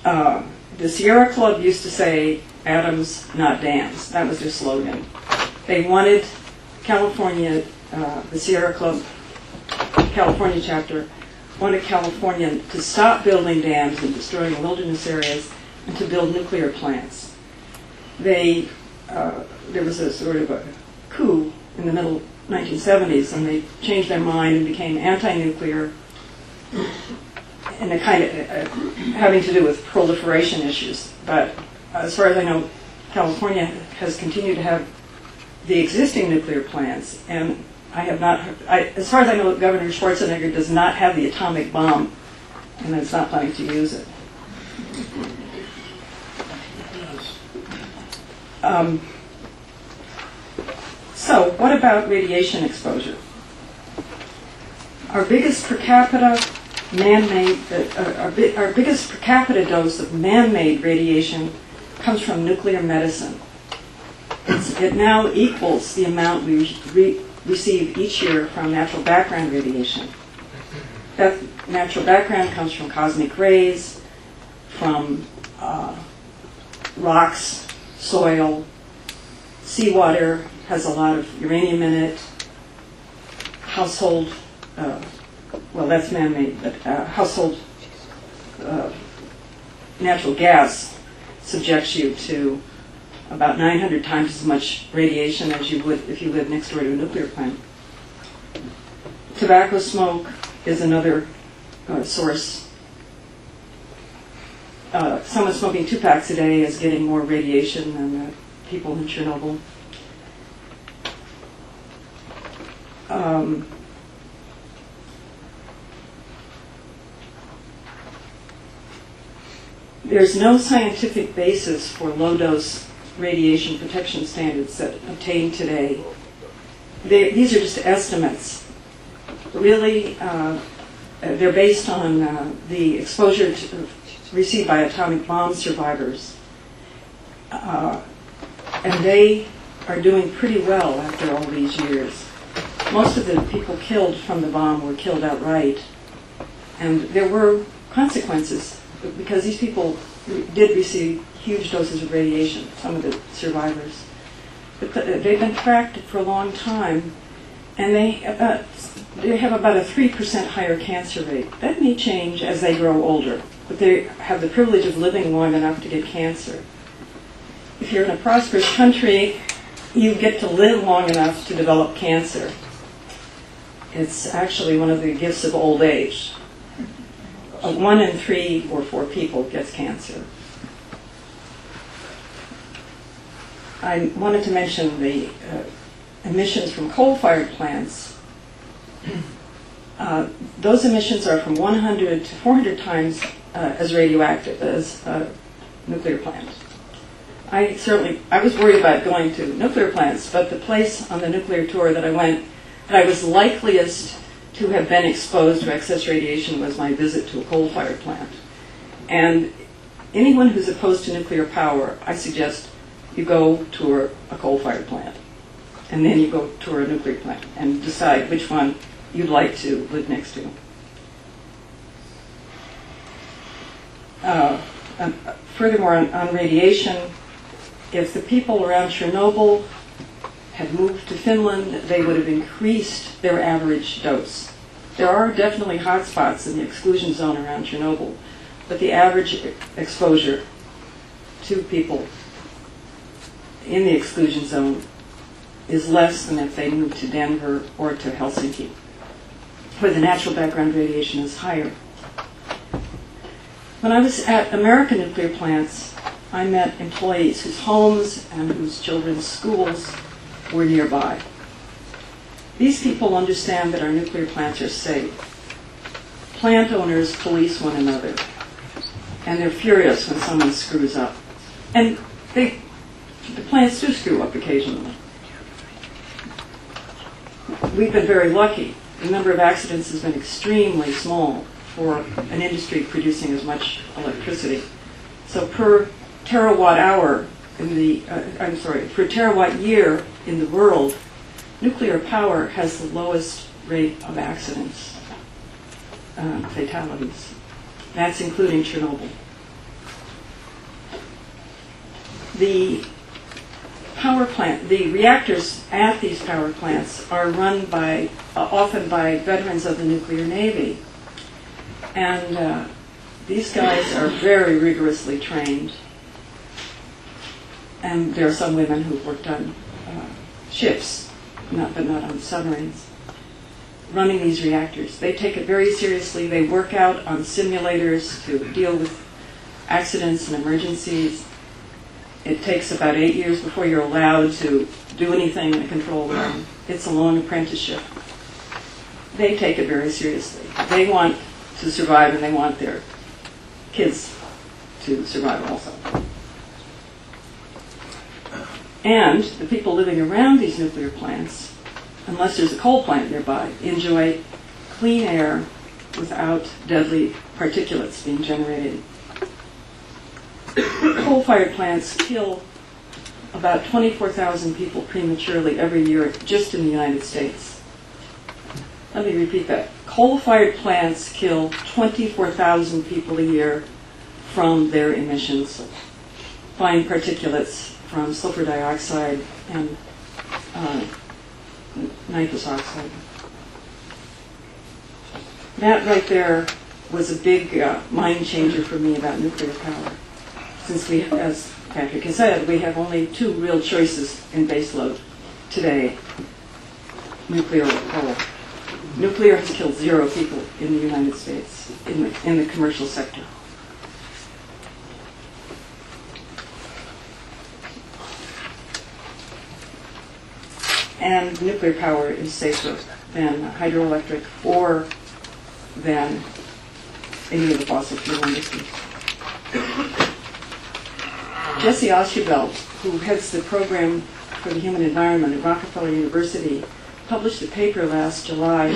The Sierra Club used to say, atoms, not dams. That was their slogan. They wanted California, the Sierra Club, California chapter, wanted California to stop building dams and destroying wilderness areas and to build nuclear plants. There was a sort of a coup in the middle 1970s, and they changed their mind and became anti-nuclear, and a kind of having to do with proliferation issues. But as far as I know, California has continued to have the existing nuclear plants, and I have not heard, as far as I know, Governor Schwarzenegger does not have the atomic bomb, and is not planning to use it. So, what about radiation exposure? Our biggest per capita man-made, our biggest per capita dose of man-made radiation comes from nuclear medicine. It now equals the amount we receive each year from natural background radiation. That natural background comes from cosmic rays, from rocks, soil, seawater has a lot of uranium in it, household, well, that's man-made, but household natural gas subjects you to about 900 times as much radiation as you would if you lived next door to a nuclear plant. Tobacco smoke is another source. Someone smoking 2 packs a day is getting more radiation than people in Chernobyl. There's no scientific basis for low-dose radiation protection standards that obtain today. These are just estimates. Really, they're based on the exposure received by atomic bomb survivors. And they are doing pretty well after all these years. Most of the people killed from the bomb were killed outright. And there were consequences, because these people did receive huge doses of radiation, some of the survivors. But they've been tracked for a long time, and they have about a 3% higher cancer rate. That may change as they grow older, but they have the privilege of living long enough to get cancer. If you're in a prosperous country, you get to live long enough to develop cancer. It's actually one of the gifts of old age. 1 in 3 or 4 people gets cancer. I wanted to mention the emissions from coal-fired plants. Those emissions are from 100 to 400 times as radioactive as a nuclear plant. I was worried about going to nuclear plants, but the place on the nuclear tour that I went that I was likeliest to have been exposed to excess radiation was my visit to a coal-fired plant. And anyone who's opposed to nuclear power, I suggest you go tour a coal-fired plant, and then you go tour a nuclear plant and decide which one you'd like to live next to. Furthermore, on radiation, if the people around Chernobyl had moved to Finland, they would have increased their average dose. There are definitely hot spots in the exclusion zone around Chernobyl, but the average exposure to people in the exclusion zone is less than if they moved to Denver or to Helsinki, where the natural background radiation is higher. When I was at American nuclear plants, I met employees whose homes and whose children's schools were nearby. These people understand that our nuclear plants are safe. Plant owners police one another, and they're furious when someone screws up. And the plants do screw up occasionally. We've been very lucky. The number of accidents has been extremely small for an industry producing as much electricity. So per terawatt hour in the, per terawatt year in the world, nuclear power has the lowest rate of accidents, fatalities. That's including Chernobyl. The power plant, the reactors at these power plants are run by, often by veterans of the nuclear navy. And these guys are very rigorously trained. And there are some women who've worked on ships, but not on submarines, running these reactors. They take it very seriously. They work out on simulators to deal with accidents and emergencies. It takes about 8 years before you're allowed to do anything in a control room. It's a long apprenticeship. They take it very seriously. They want to survive, and they want their kids to survive also. And the people living around these nuclear plants, unless there's a coal plant nearby, enjoy clean air without deadly particulates being generated. Coal-fired plants kill about 24,000 people prematurely every year just in the United States. Let me repeat that. Coal-fired plants kill 24,000 people a year from their emissions, fine particulates from sulfur dioxide and nitrous oxide. That right there was a big mind changer for me about nuclear power. Since we, as Patrick has said, we have only two real choices in baseload today, nuclear or coal. Nuclear has killed 0 people in the United States, in the commercial sector. And nuclear power is safer than hydroelectric or than any of the fossil fuel industries. Jesse Oshubel, who heads the program for the human environment at Rockefeller University, published a paper last July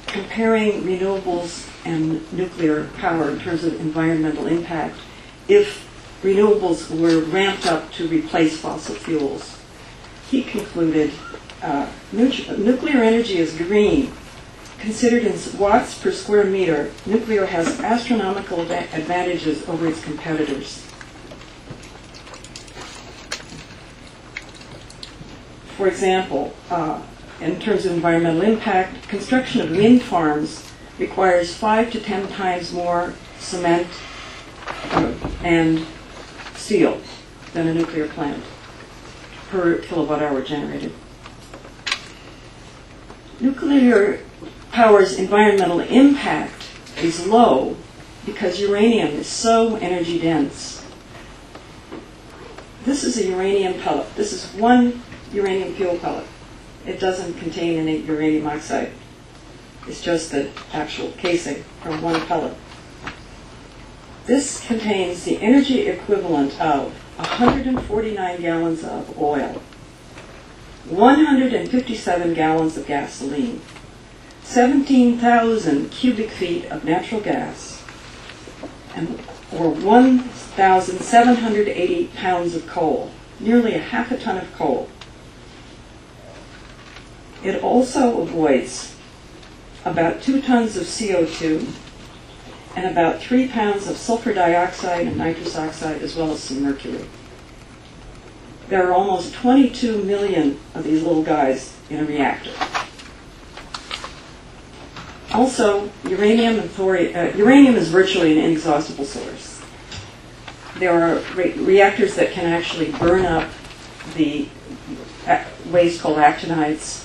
comparing renewables and nuclear power in terms of environmental impact if renewables were ramped up to replace fossil fuels. He concluded nuclear energy is green. Considered in watts per square meter, nuclear has astronomical advantages over its competitors. For example, in terms of environmental impact, construction of wind farms requires 5 to 10 times more cement and steel than a nuclear plant per kilowatt hour generated. Nuclear power's environmental impact is low because uranium is so energy dense. This is a uranium pellet. This is one uranium fuel pellet. It doesn't contain any uranium oxide. It's just the actual casing from one pellet. This contains the energy equivalent of 149 gallons of oil, 157 gallons of gasoline, 17,000 cubic feet of natural gas, or 1,780 pounds of coal, nearly a half a ton of coal. It also avoids about 2 tons of CO2 and about 3 pounds of sulfur dioxide and nitrous oxide, as well as some mercury. There are almost 22 million of these little guys in a reactor. Also, uranium and thorium. Uranium is virtually an inexhaustible source. There are reactors that can actually burn up the waste called actinides.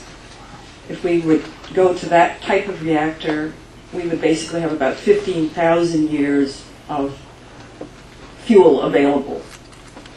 If we would go to that type of reactor, we would basically have about 15,000 years of fuel available